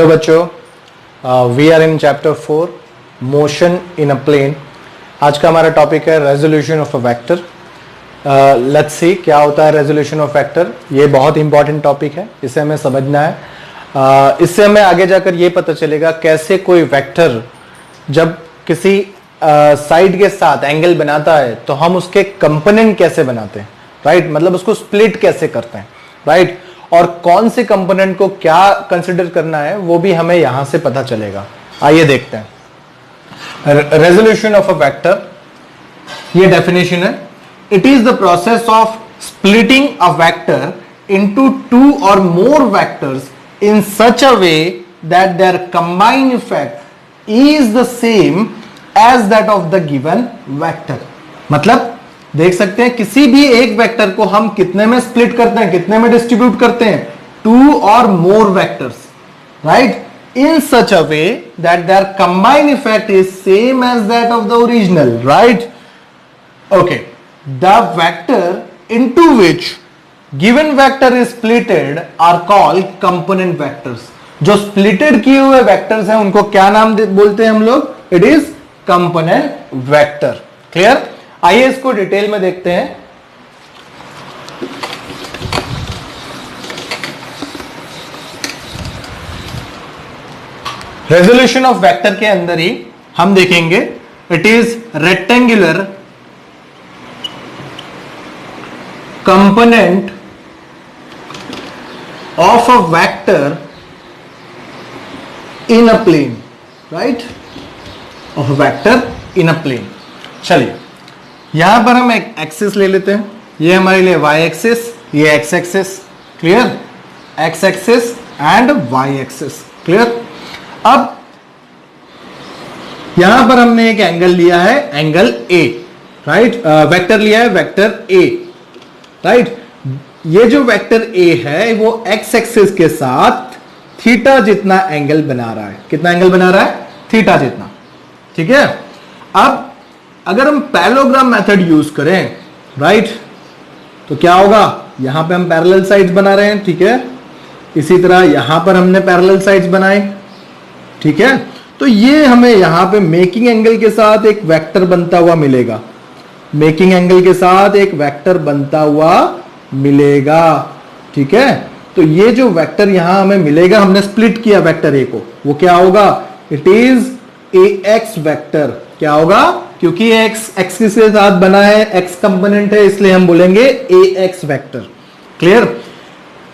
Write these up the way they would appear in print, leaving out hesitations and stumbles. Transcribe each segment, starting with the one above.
Hello बच्चों, we are in chapter 4 motion in a plane. आज का हमारा टॉपिक है resolution of a vector. Let's see क्या होता है रेजोल्यूशन ऑफ वेक्टर। ये बहुत इंपॉर्टेंट टॉपिक है, इसे हमें समझना है। इससे हमें आगे जाकर ये पता चलेगा कैसे कोई वेक्टर जब किसी साइड के साथ एंगल बनाता है तो हम उसके कंपोनेंट कैसे बनाते हैं, राइट? मतलब उसको स्प्लिट कैसे करते हैं, राइट? और कौन से कंपोनेंट को क्या कंसिडर करना है वो भी हमें यहां से पता चलेगा। आइए देखते हैं रेजोल्यूशन ऑफ अ वेक्टर। ये डेफिनेशन है, it is the process of splitting a vector into two or more vectors in such a way that their combined effect is the same as that of the given vector. मतलब देख सकते हैं किसी भी एक vector को हम कितने में स्प्लिट करते हैं, कितने में डिस्ट्रीब्यूट करते हैं, two or more vectors, right? In such a way that their combined effect is same as that of the original, right? Okay, the vector into which given vector is splitted are called component vectors. जो splitted किए हुए vectors हैं उनको क्या नाम बोलते हैं हम लोग? It is component vector. Clear? आइए इसको डिटेल में देखते हैं। रेजोल्यूशन ऑफ वेक्टर के अंदर ही हम देखेंगे it is rectangular component of a vector in a plane, right? Of a vector in a plane. चलिए यहां पर हम एक एक्सिस ले लेते हैं। ये हमारे लिए y एक्सिस, ये x axis. Clear? x axis and y axis. Clear? अब यहां पर हमने एक एंगल लिया है, एंगल a, राइट? वेक्टर लिया है, वेक्टर a, राइट? ये जो वेक्टर a है वो x एक्सिस के साथ थीटा जितना एंगल बना रहा है। कितना एंगल बना रहा है? थीटा जितना। ठीक है? अब अगर हम पैरेललोग्राम मेथड यूज करें, राइट, तो क्या होगा? यहां पे हम पैरेलल साइड्स बना रहे हैं, ठीक है? इसी तरह यहां पर हमने पैरेलल साइड्स बनाए, ठीक है? तो ये हमें यहां पे मेकिंग एंगल के साथ एक वेक्टर बनता हुआ मिलेगा। मेकिंग एंगल के साथ एक वेक्टर बनता हुआ मिलेगा, ठीक है? तो ये जो वेक्टर यहां हमें मिलेगा, हमने स्प्लिट किया वेक्टर ए को, वो क्या होगा? It is ax vector. क्या होगा? क्योंकि x एक्सिस के साथ बना है, x कंपोनेंट है, इसलिए हम बोलेंगे ax वेक्टर। क्लियर?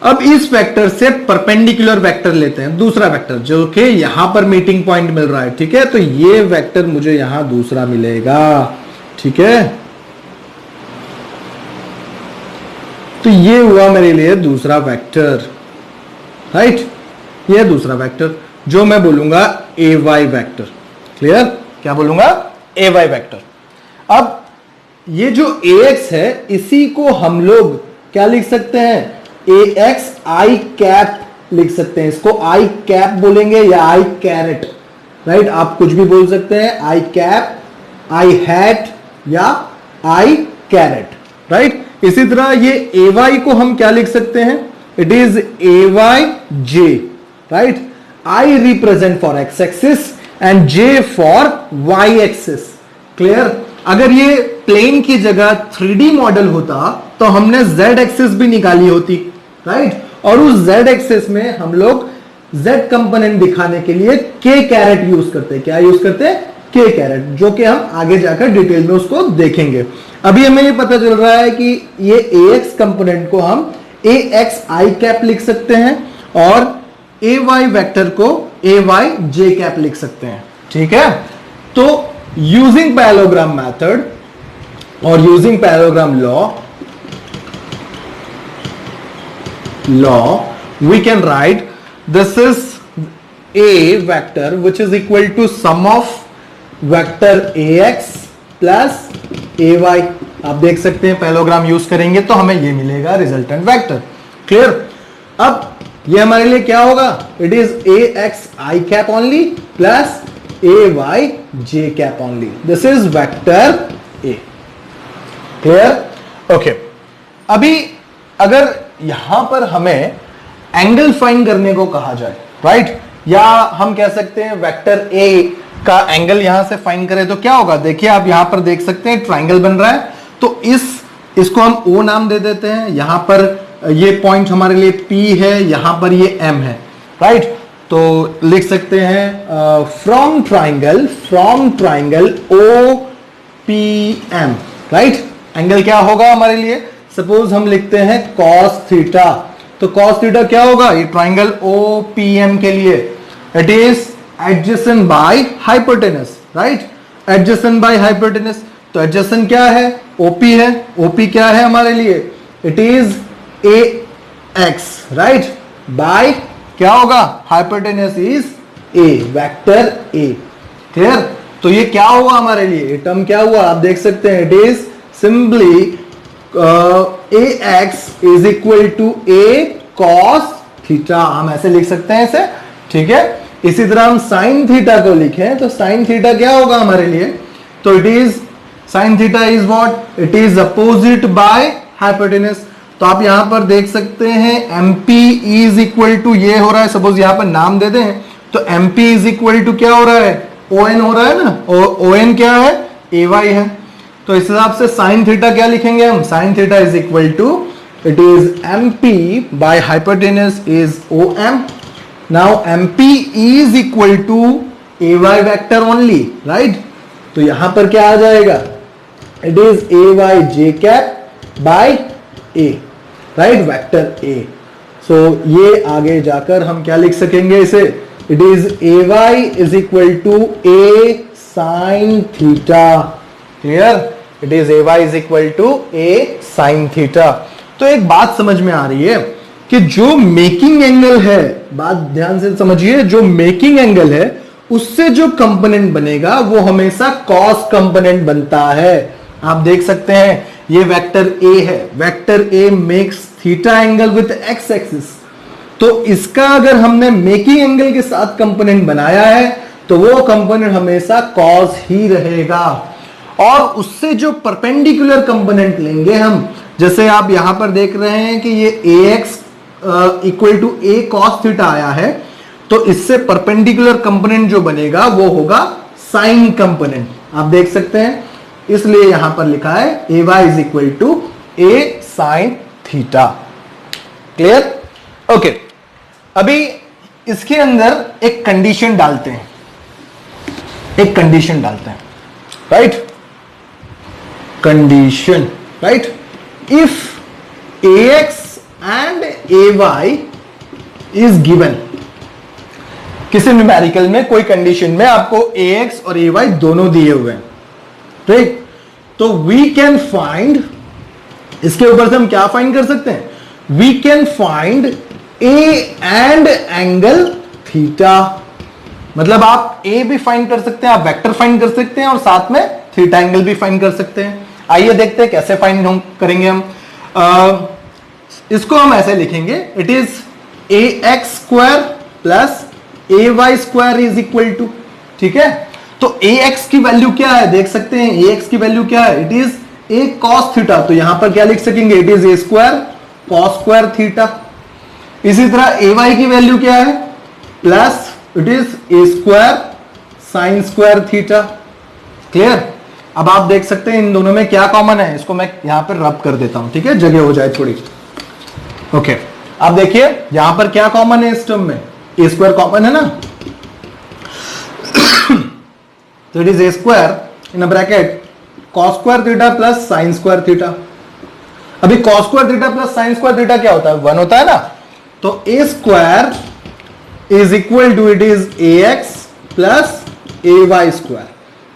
अब इस वेक्टर से परपेंडिकुलर वेक्टर लेते हैं, दूसरा वेक्टर जो कि यहां पर मीटिंग पॉइंट मिल रहा है, ठीक है? तो ये वेक्टर मुझे यहां दूसरा मिलेगा, ठीक है? तो ये हुआ मेरे लिए दूसरा वेक्टर, राइट? ये दूसरा वेक्टर जो मैं बोलूंगा ay वेक्टर। क्लियर? क्या बोलूंगा? ay vector. अब ये जो ax है इसी को हम लोग क्या लिख सकते हैं? ax i कैप लिख सकते हैं। इसको i कैप बोलेंगे या i कैरेट, राइट? आप कुछ भी बोल सकते हैं, i कैप, i हैट या i कैरेट, राइट? इसी तरह ये ay को हम क्या लिख सकते हैं? It is ayj, right? I represent for x axis and j for y axis। Clear? अगर ये प्लेन की जगह 3D मॉडल होता तो हमने z एक्सिस भी निकाली होती, राइट? और उस z एक्सिस में हम लोग z कंपोनेंट दिखाने के लिए k कैरेट यूज करते। क्या यूज करते? k कैरेट, जो कि हम आगे जाकर डिटेल में उसको देखेंगे। अभी हमें ये पता चल रहा है कि ये ax कंपोनेंट को हम ax i कैप लिख सकते हैं और ay वेक्टर को ay j कैप लिख सकते हैं, ठीक है? तो यूजिंग पैरेललोग्राम मेथड और using parallelogram law we can write this is a vector which is equal to sum of vector ax plus ay। आप देख सकते हैं पैरेललोग्राम यूज करेंगे तो हमें ये मिलेगा रिजल्टेंट वेक्टर। क्लियर? अब ये हमारे लिए क्या होगा? It is ax i cap only plus ay j cap only. This is vector a। Clear? Okay, अभी अगर यहां पर हमें एंगल फाइंड करने को कहा जाए, राइट? या हम कह सकते हैं वेक्टर ए का एंगल यहां से फाइंड करें तो क्या होगा, देखिए आप यहां पर देख सकते हैं ट्राइंगल बन रहा है, तो इसको हम ओ नाम दे देते हैं, यहां पर ये पॉइंट हमारे लिए पी है, यहां पर ये एम है, राइट। तो लिख सकते हैं from triangle O P M, right. Angle क्या होगा हमारे लिए, सपोज हम लिखते हैं कॉस थीटा, तो कॉस थीटा क्या होगा, ये ट्राइंगल ओ पी एम के लिए it is adjacent by hypotenuse, right, adjacent by hypotenuse. तो एडजेसेंट क्या है, ओपी है, ओपी क्या है हमारे लिए, it is A X, right, by क्या होगा, hypotenuse is A, vector A, clear. तो ये क्या हुआ हमारे लिए, ये टर्म क्या हुआ, आप देख सकते हैं, it is simply A X is equal to A cos theta, हम ऐसे लिख सकते हैं इसे, ठीक है। इसी तरह हम साइन थीटा को लिखें तो साइन थीटा क्या होगा हमारे लिए, तो it is sine theta is what, it is opposite bye hypotenuse. तो आप यहां पर देख सकते हैं MP इज इक्वल टू, ये हो रहा है, सपोज यहां पर नाम दे दें तो MP इज इक्वल टू क्या हो रहा है, ON हो रहा है ना, ON क्या है, AY है। तो इस हिसाब से साइन थीटा क्या लिखेंगे हम, sine theta is equal to, it is MP by hypotenuse is OM। Now MP is equal to AY vector only, right. तो यहां पर क्या आ जाएगा, it is AY J cap by A, right, vector A। So ये आगे जाकर हम क्या लिख सकेंगे इसे, it is AY is equal to A sine theta, clear, it is AY is equal to A sine theta. तो एक बात समझ में आ रही है कि जो मेकिंग एंगल है, बात ध्यान से समझिए, जो मेकिंग एंगल है उससे जो कंपोनेंट बनेगा वो हमेशा कॉस कंपोनेंट बनता है। आप देख सकते हैं ये वेक्टर ए है, vector A makes theta angle with x axis, तो इसका अगर हमने मेकिंग एंगल के साथ कंपोनेंट बनाया है तो वो कंपोनेंट हमेशा कॉस ही रहेगा। और उससे जो परपेंडिकुलर कंपोनेंट लेंगे हम, जैसे आप यहां पर देख रहे हैं कि ये ax equal to a cos theta आया है, तो इससे परपेंडिकुलर कंपोनेंट जो बनेगा वो होगा साइन कंपोनेंट, आप देख सकते हैं, इसलिए यहां पर लिखा है AY is equal to A sine theta, clear, okay. अभी इसके अंदर एक कंडीशन डालते हैं, right, condition, right, if AX and AY is given, किसी न्यूमेरिकल में कोई कंडीशन में आपको AX और AY दोनों दिए हुए हैं, ठीक, तो वी कैन फाइंड, इसके ऊपर से हम क्या फाइंड कर सकते हैं, we can find A and angle theta, मतलब आप A भी फाइंड कर सकते हैं, आप वेक्टर फाइंड कर सकते हैं और साथ में थीटा एंगल भी फाइंड कर सकते हैं। आइए देखते हैं कैसे फाइंड करेंगे हम। इसको हम ऐसे लिखेंगे, it is AX square plus AY square is equal to, ठीक है। तो AX की वैल्यू क्या है, देख सकते हैं AX की वैल्यू क्या है, it is A cos theta, तो यहां पर क्या लिख सकेंगे, it is A square cos square theta. इसी तरह AY की वैल्यू क्या है, plus it is A square sine square theta, clear. अब आप देख सकते हैं इन दोनों में क्या कॉमन है, इसको मैं यहां पर रब कर देता हूं, ठीक है, जगह हो जाए थोड़ी, ओके। आप देखिए यहां पर क्या कॉमन है, इस टर्म में A स्क्वायर कॉमन है ना, तो it is A square in a bracket cos square theta plus sine square theta. अभी cos square theta plus sine square theta क्या होता है, 1 होता है ना, तो A square is equal to, it is AX plus AY square,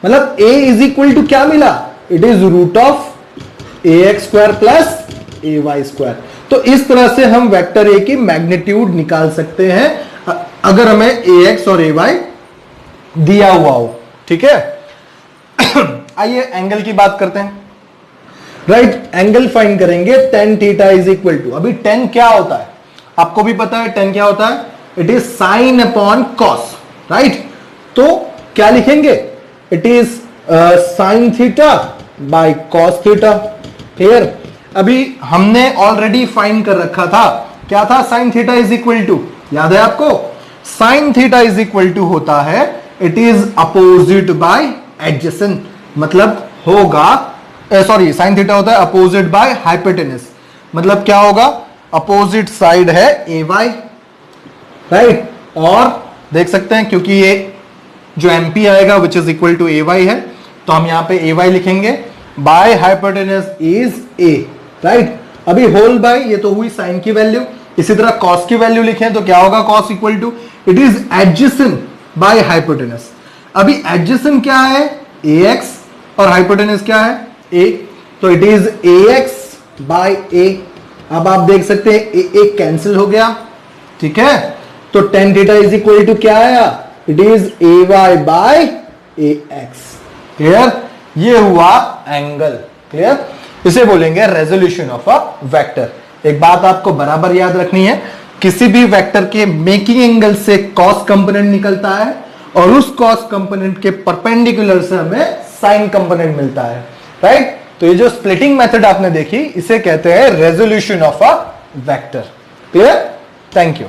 मतलब A is equal to क्या मिला, it is root of AX square plus AY square. तो इस तरह से हम वेक्टर A की मैग्नीट्यूड निकाल सकते हैं अगर हमें AX और AY दिया हुआ हो, ठीक है। आइए एंगल की बात करते हैं, राइट, एंगल फाइंड करेंगे, tan theta is equal to, अभी tan क्या होता है आपको भी पता है, tan क्या होता है, it is sine upon cos, right. तो क्या लिखेंगे, it is sine theta by cos theta, clear. अभी हमने ऑलरेडी फाइंड कर रखा था, क्या था, sine theta is equal to, याद है आपको, sine theta is equal to होता है it is opposite by adjacent, मतलब होगा सॉरी साइन थीटा होता है अपोजिट बाय हाइपोटेनस, मतलब क्या होगा अपोजिट साइड है ए वाई, राइट। और देख सकते हैं क्योंकि ये जो एमपी आएगा which is equal to A Y है, तो हम यहां पे ए वाई लिखेंगे, by hypotenuse is A, right. अभी होल बाय ये तो हुई साइन की वैल्यू, इसी तरह कॉस की वैल्यू लिखें तो क्या होगा cos equal to it is adjacent by hypotenuse. अभी एडजेसेंट क्या है ए एक्स और हाइपोटेनस क्या है ए, तो it is A X by A. अब आप देख सकते हैं ए कैंसिल हो गया, ठीक है, तो tan theta is equal to क्या आया it is A Y by A X. Clear, ये हुआ एंगल। क्लियर, इसे बोलेंगे रेजोल्यूशन ऑफ अ वेक्टर। एक बात आपको बराबर याद रखनी है, किसी भी वेक्टर के मेकिंग एंगल से कॉस कंपोनेंट निकलता है और उस कॉस कंपोनेंट के परपेंडिकुलर से हमें साइन कंपोनेंट मिलता है, राइट। तो ये जो स्प्लिटिंग मेथड आपने देखी इसे कहते हैं resolution of a vector. Clear, thank you.